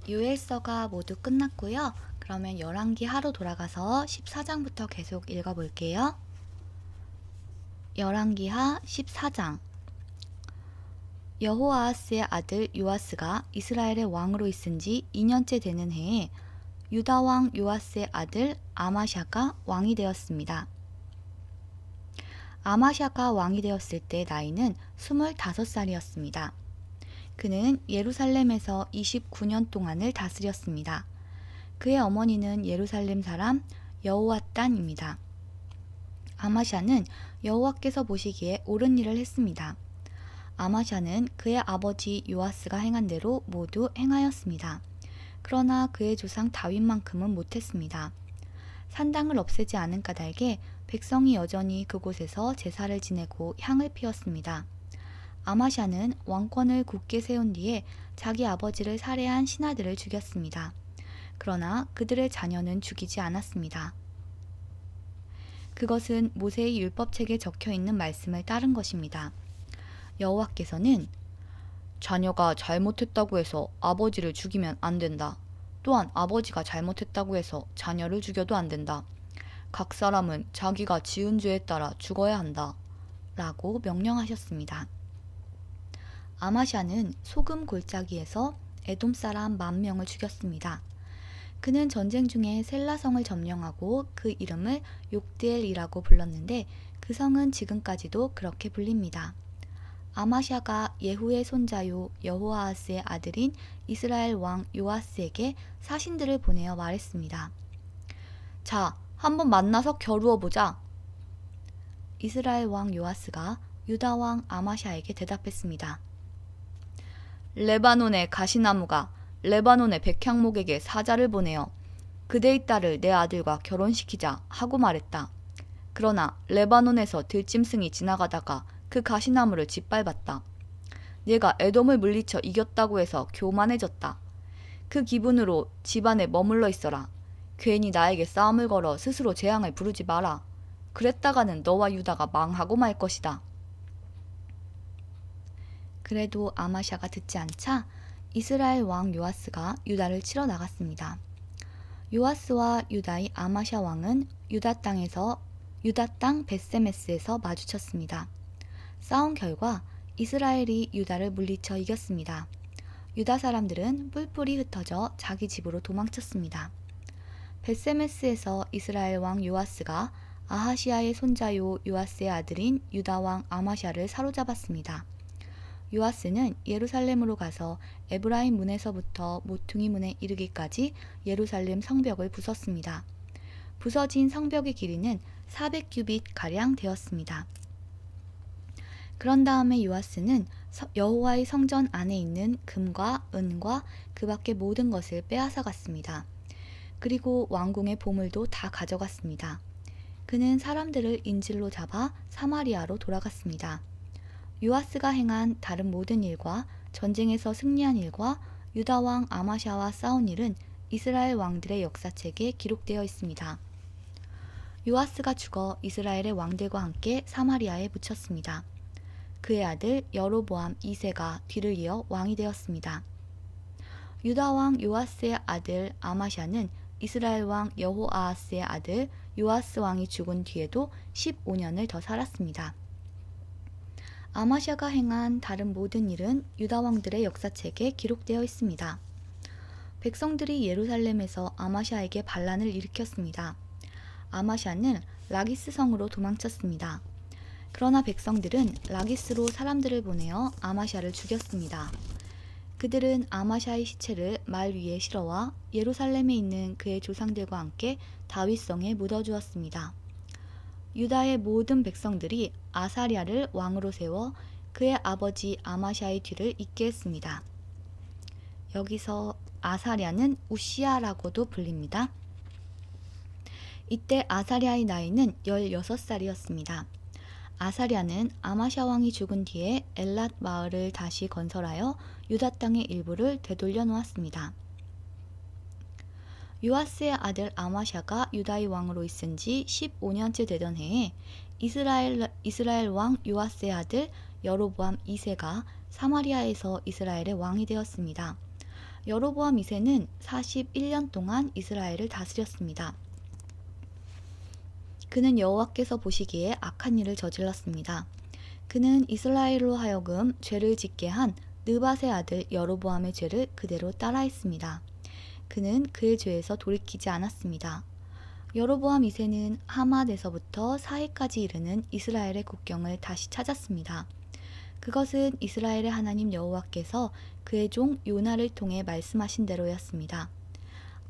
요엘서가 모두 끝났고요. 그러면 열왕기하로 돌아가서 14장부터 계속 읽어볼게요. 열왕기하 14장. 여호아하스의 아들 요아스가 이스라엘의 왕으로 있은 지 2년째 되는 해에 유다 왕 요아스의 아들 아마샤가 왕이 되었습니다. 아마샤가 왕이 되었을 때 나이는 25살이었습니다. 그는 예루살렘에서 29년 동안을 다스렸습니다. 그의 어머니는 예루살렘 사람 여호앗단입니다. 아마샤는 여호와께서 보시기에 옳은 일을 했습니다. 아마샤는 그의 아버지 요아스가 행한 대로 모두 행하였습니다. 그러나 그의 조상 다윗만큼은 못했습니다. 산당을 없애지 않은 까닭에 백성이 여전히 그곳에서 제사를 지내고 향을 피웠습니다. 아마샤는 왕권을 굳게 세운 뒤에 자기 아버지를 살해한 신하들을 죽였습니다. 그러나 그들의 자녀는 죽이지 않았습니다. 그것은 모세의 율법책에 적혀있는 말씀을 따른 것입니다. 여호와께서는 자녀가 잘못했다고 해서 아버지를 죽이면 안 된다. 또한 아버지가 잘못했다고 해서 자녀를 죽여도 안 된다. 각 사람은 자기가 지은 죄에 따라 죽어야 한다. 라고 명령하셨습니다. 아마샤는 소금 골짜기에서 에돔 사람 10,000명을 죽였습니다. 그는 전쟁 중에 셀라성을 점령하고 그 이름을 욕드엘이라고 불렀는데 그 성은 지금까지도 그렇게 불립니다. 아마샤가 예후의 손자요 여호아하스의 아들인 이스라엘 왕 요아스에게 사신들을 보내어 말했습니다. 자, 한번 만나서 겨루어 보자. 이스라엘 왕 요아스가 유다 왕 아마샤에게 대답했습니다. 레바논의 가시나무가 레바논의 백향목에게 사자를 보내어 그대의 딸을 내 아들과 결혼시키자 하고 말했다. 그러나 레바논에서 들짐승이 지나가다가 그 가시나무를 짓밟았다. 내가 에돔을 물리쳐 이겼다고 해서 교만해졌다. 그 기분으로 집안에 머물러 있어라. 괜히 나에게 싸움을 걸어 스스로 재앙을 부르지 마라. 그랬다가는 너와 유다가 망하고 말 것이다. 그래도 아마샤가 듣지 않자 이스라엘 왕 요아스가 유다를 치러 나갔습니다. 요아스와 유다의 아마샤 왕은 유다 땅 벳세메스에서 마주쳤습니다. 싸운 결과 이스라엘이 유다를 물리쳐 이겼습니다. 유다 사람들은 뿔뿔이 흩어져 자기 집으로 도망쳤습니다. 벳세메스에서 이스라엘 왕 요아스가 아하시아의 손자요 요아스의 아들인 유다 왕 아마샤를 사로잡았습니다. 요아스는 예루살렘으로 가서 에브라임 문에서부터 모퉁이 문에 이르기까지 예루살렘 성벽을 부쉈습니다. 부서진 성벽의 길이는 400규빗 가량 되었습니다. 그런 다음에 요아스는 여호와의 성전 안에 있는 금과 은과 그 밖의 모든 것을 빼앗아 갔습니다. 그리고 왕궁의 보물도 다 가져갔습니다. 그는 사람들을 인질로 잡아 사마리아로 돌아갔습니다. 요아스가 행한 다른 모든 일과 전쟁에서 승리한 일과 유다 왕 아마샤와 싸운 일은 이스라엘 왕들의 역사책에 기록되어 있습니다. 요아스가 죽어 이스라엘의 왕들과 함께 사마리아에 묻혔습니다. 그의 아들 여로보암 2세가 뒤를 이어 왕이 되었습니다. 유다 왕 요아스의 아들 아마샤는 이스라엘 왕 여호아하스의 아들 요아스 왕이 죽은 뒤에도 15년을 더 살았습니다. 아마샤가 행한 다른 모든 일은 유다 왕들의 역사책에 기록되어 있습니다. 백성들이 예루살렘에서 아마샤에게 반란을 일으켰습니다. 아마샤는 라기스 성으로 도망쳤습니다. 그러나 백성들은 라기스로 사람들을 보내어 아마샤를 죽였습니다. 그들은 아마샤의 시체를 말 위에 실어와 예루살렘에 있는 그의 조상들과 함께 다윗성에 묻어주었습니다. 유다의 모든 백성들이 아사랴를 왕으로 세워 그의 아버지 아마샤의 뒤를 잇게 했습니다. 여기서 아사랴는 우시아라고도 불립니다. 이때 아사랴의 나이는 16살이었습니다. 아사랴는 아마샤 왕이 죽은 뒤에 엘랏 마을을 다시 건설하여 유다 땅의 일부를 되돌려 놓았습니다. 요아스의 아들 아마샤가 유다의 왕으로 있은 지 15년째 되던 해에 이스라엘 왕 요아스의 아들 여로보암 2세가 사마리아에서 이스라엘의 왕이 되었습니다. 여로보암 2세는 41년 동안 이스라엘을 다스렸습니다. 그는 여호와께서 보시기에 악한 일을 저질렀습니다. 그는 이스라엘로 하여금 죄를 짓게 한 느밧의 아들 여로보암의 죄를 그대로 따라했습니다. 그는 그의 죄에서 돌이키지 않았습니다. 여로보암 2세는 하맛에서부터 사해까지 이르는 이스라엘의 국경을 다시 찾았습니다. 그것은 이스라엘의 하나님 여호와께서 그의 종 요나를 통해 말씀하신 대로였습니다.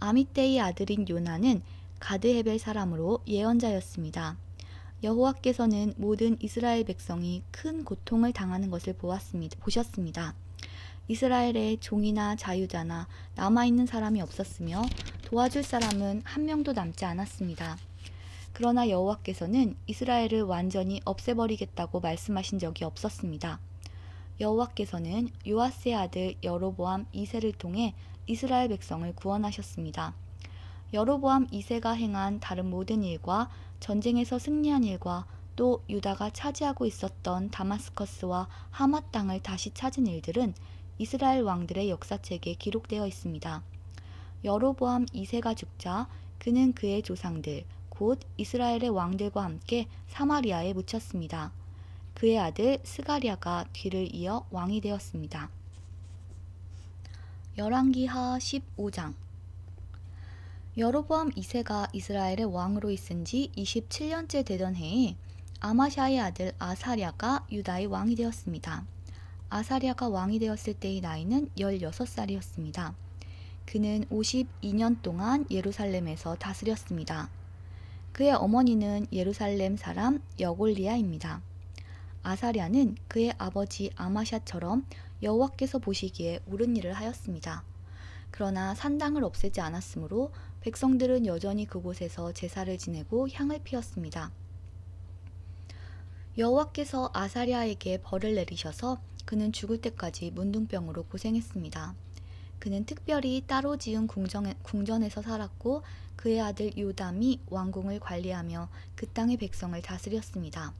아미떼의 아들인 요나는 가드헤벨 사람으로 예언자였습니다. 여호와께서는 모든 이스라엘 백성이 큰 고통을 당하는 것을 보셨습니다. 이스라엘에 종이나 자유자나 남아있는 사람이 없었으며 도와줄 사람은 한 명도 남지 않았습니다. 그러나 여호와께서는 이스라엘을 완전히 없애버리겠다고 말씀하신 적이 없었습니다. 여호와께서는 요아스의 아들 여로보암 2세를 통해 이스라엘 백성을 구원하셨습니다. 여로보암 2세가 행한 다른 모든 일과 전쟁에서 승리한 일과 또 유다가 차지하고 있었던 다마스커스와 하맛 땅을 다시 찾은 일들은 이스라엘 왕들의 역사책에 기록되어 있습니다. 여로보암 2세가 죽자 그는 그의 조상들 곧 이스라엘의 왕들과 함께 사마리아에 묻혔습니다. 그의 아들 스가랴가 뒤를 이어 왕이 되었습니다. 열왕기하 15장. 여로보암 2세가 이스라엘의 왕으로 있은 지 27년째 되던 해에 아마샤의 아들 아사랴가 유다의 왕이 되었습니다. 아사랴가 왕이 되었을 때의 나이는 16살이었습니다. 그는 52년 동안 예루살렘에서 다스렸습니다. 그의 어머니는 예루살렘 사람 여골리아입니다. 아사랴는 그의 아버지 아마샤처럼 여호와께서 보시기에 옳은 일을 하였습니다. 그러나 산당을 없애지 않았으므로 백성들은 여전히 그곳에서 제사를 지내고 향을 피웠습니다. 여호와께서 아사랴에게 벌을 내리셔서 그는 죽을 때까지 문둥병으로 고생했습니다. 그는 특별히 따로 지은 궁전에서 살았고 그의 아들 요담이 왕궁을 관리하며 그 땅의 백성을 다스렸습니다.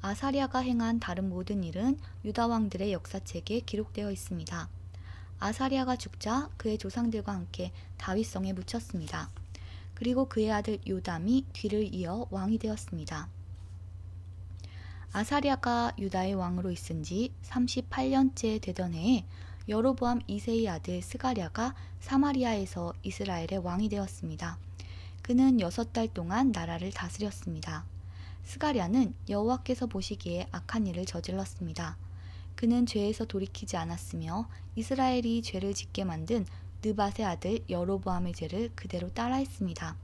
아사랴가 행한 다른 모든 일은 유다 왕들의 역사책에 기록되어 있습니다. 아사랴가 죽자 그의 조상들과 함께 다윗성에 묻혔습니다. 그리고 그의 아들 요담이 뒤를 이어 왕이 되었습니다. 아사랴가 유다의 왕으로 있은 지 38년째 되던 해에 여로보암 2세의 아들 스가랴가 사마리아에서 이스라엘의 왕이 되었습니다. 그는 6달 동안 나라를 다스렸습니다. 스가랴는 여호와께서 보시기에 악한 일을 저질렀습니다. 그는 죄에서 돌이키지 않았으며 이스라엘이 죄를 짓게 만든 느밧의 아들 여로보암의 죄를 그대로 따라했습니다.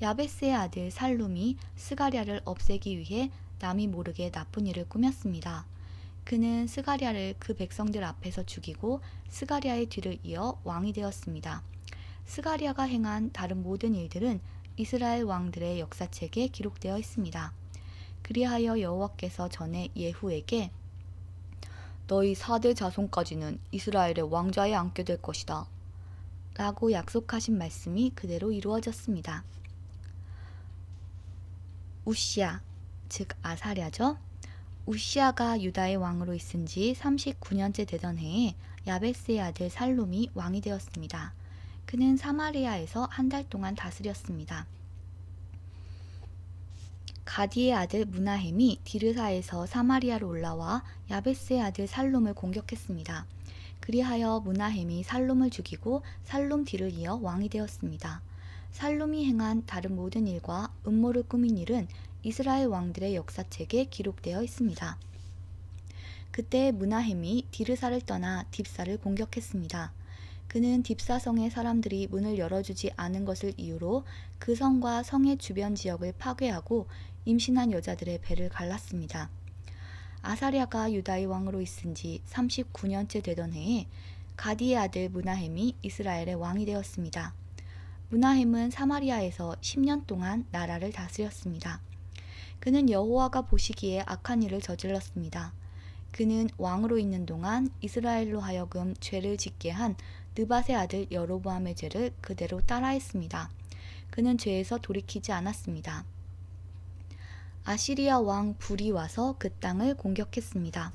야베스의 아들 살룸이 스가랴를 없애기 위해 남이 모르게 나쁜 일을 꾸몄습니다. 그는 스가랴를 그 백성들 앞에서 죽이고 스가랴의 뒤를 이어 왕이 되었습니다. 스가랴가 행한 다른 모든 일들은 이스라엘 왕들의 역사책에 기록되어 있습니다. 그리하여 여호와께서 전에 예후에게 너희 4대 자손까지는 이스라엘의 왕좌에 앉게 될 것이다 라고 약속하신 말씀이 그대로 이루어졌습니다. 우시야, 즉 아사랴죠. 우시야가 유다의 왕으로 있은 지 39년째 되던 해에 야베스의 아들 살룸이 왕이 되었습니다. 그는 사마리아에서 한 달 동안 다스렸습니다. 가디의 아들 무나헴이 디르사에서 사마리아로 올라와 야베스의 아들 살룸을 공격했습니다. 그리하여 무나헴이 살룸을 죽이고 살룸 뒤를 이어 왕이 되었습니다. 살룸이 행한 다른 모든 일과 음모를 꾸민 일은 이스라엘 왕들의 역사책에 기록되어 있습니다. 그때 무나헴이 디르사를 떠나 딥사를 공격했습니다. 그는 딥사 성의 사람들이 문을 열어주지 않은 것을 이유로 그 성과 성의 주변 지역을 파괴하고 임신한 여자들의 배를 갈랐습니다. 아사랴가 유다의 왕으로 있은 지 39년째 되던 해에 가디의 아들 무나헴이 이스라엘의 왕이 되었습니다. 무나헴은 사마리아에서 10년 동안 나라를 다스렸습니다. 그는 여호와가 보시기에 악한 일을 저질렀습니다. 그는 왕으로 있는 동안 이스라엘로 하여금 죄를 짓게 한 느밧의 아들 여로보암의 죄를 그대로 따라했습니다. 그는 죄에서 돌이키지 않았습니다. 아시리아 왕 불이 와서 그 땅을 공격했습니다.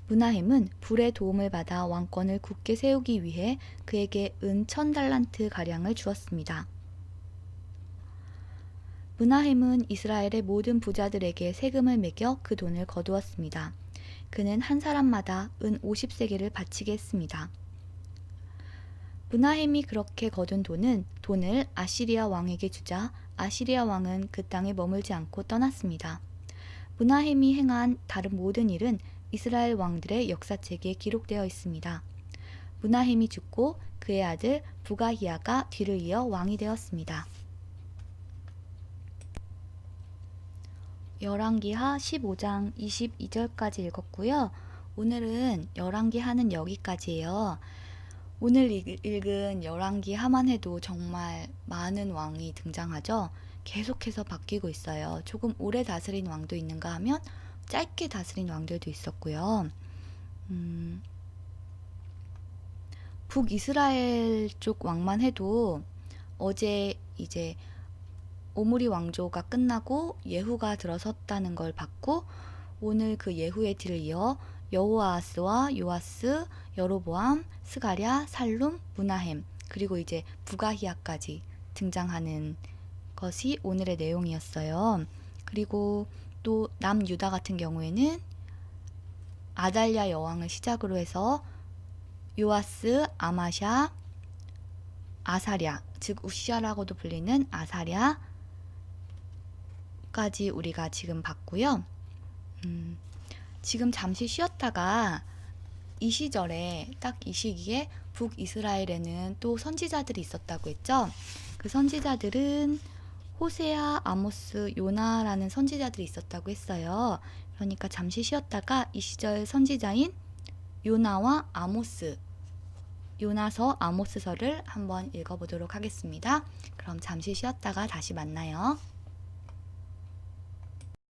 무나헴은 불의 도움을 받아 왕권을 굳게 세우기 위해 그에게 은 1000달란트 가량을 주었습니다. 무나헴은 이스라엘의 모든 부자들에게 세금을 매겨 그 돈을 거두었습니다. 그는 한 사람마다 은 50세겔을 바치게 했습니다. 무나헴이 그렇게 거둔 돈을 아시리아 왕에게 주자 아시리아 왕은 그 땅에 머물지 않고 떠났습니다. 무나헴이 행한 다른 모든 일은 이스라엘 왕들의 역사책에 기록되어 있습니다. 무나헴이 죽고 그의 아들 부가히야가 뒤를 이어 왕이 되었습니다. 열왕기하 15장 22절까지 읽었고요. 오늘은 열왕기하는 여기까지예요. 오늘 읽은 열왕기하만 해도 정말 많은 왕이 등장하죠. 계속해서 바뀌고 있어요. 조금 오래 다스린 왕도 있는가 하면 짧게 다스린 왕들도 있었고요. 북이스라엘 쪽 왕만 해도 어제 이제 오므리 왕조가 끝나고 예후가 들어섰다는 걸 봤고 오늘 그 예후의 뒤를 이어 여호아하스와 요아스, 여로보암, 스가랴, 살룸, 무나헴 그리고 이제 부가히야까지 등장하는 것이 오늘의 내용이었어요. 그리고 또 남유다 같은 경우에는 아달랴 여왕을 시작으로 해서 요아스, 아마샤, 아사랴 즉 우시야라고도 불리는 아사랴 까지 우리가 지금 봤고요. 지금 잠시 쉬었다가 이 시절에 딱 이 시기에 북이스라엘에는 또 선지자들이 있었다고 했죠. 그 선지자들은 호세아, 아모스, 요나라는 선지자들이 있었다고 했어요. 그러니까 잠시 쉬었다가 이 시절 선지자인 요나와 아모스, 요나서, 아모스서를 한번 읽어보도록 하겠습니다. 그럼 잠시 쉬었다가 다시 만나요.